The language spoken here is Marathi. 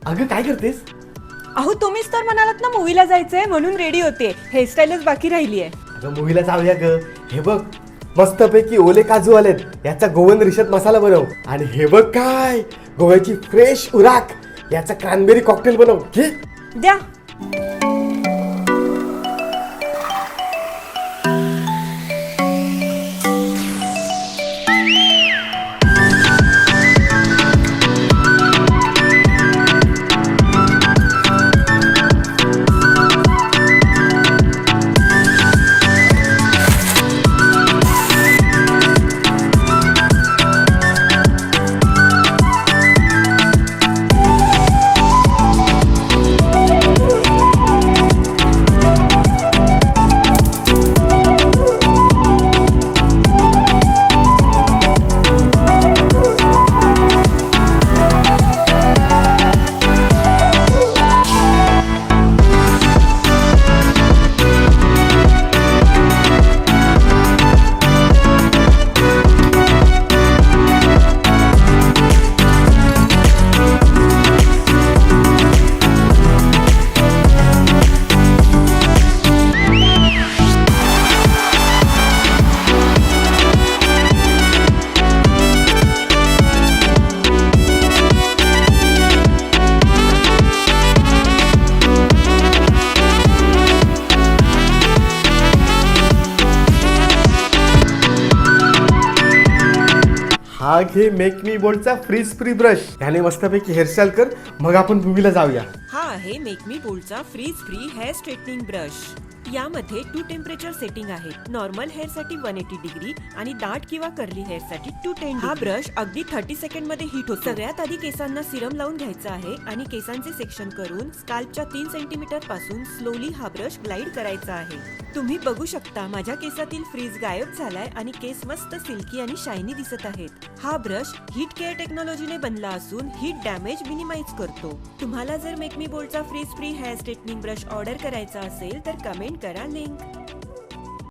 अगं काय करतेस? अहो तुम्हीच तर म्हणालात ना मूवीला जायचंय म्हणून रेडी होते. हेअरस्टाईलच बाकी राहिली आहे. अगं मूवीला जाऊया ग. हे बघ मस्तपैकी ओले काजू आलेत, याचा गोवन रिशत मसाला बनव. आणि हे बघ काय गोव्याची फ्रेश उराक, याचा क्रॅनबेरी कॉकटेल बनव घे. द्या. हा घे मेक मी बोल्डचा फ्रीज फ्री ब्रश. याने मस्तपैकी हेअरस्टाईल कर, मग आपण मूवीला जाऊया. हा आहे मेक मी बोल्डचा frizz free hair straightening brush. यामध्ये 2 टेम्परेचर सेटिंग आहेत. नॉर्मल हेअर साठी 180 डिग्री आणि दाट किंवा कर्ली हेअर साठी 210. हा ब्रश अगदी 30 सेकंड मध्ये हीट होतो. सगळ्यात आधी केसांना सिरम लावून घ्यायचा आहे आणि केसांचे सेक्शन करून स्कॅल्पच्या 3 सेंटीमीटर पासून स्लोली हा ब्रश ग्लाइड करायचा आहे. तुम्ही बघू शकता माझ्या केसातील फ्रीज गायब झालाय आणि केस मस्त सिल्की आणि शायनी दिसत आहेत. हा ब्रश हीट केअर टेक्नॉलॉजीने बनला असून हीट डॅमेज मिनिमाइज करतो. तुम्हाला जर मेक मी बोल्डचा frizz free hair straightening brush order करायचा असेल तर कमेंट करा लिंक.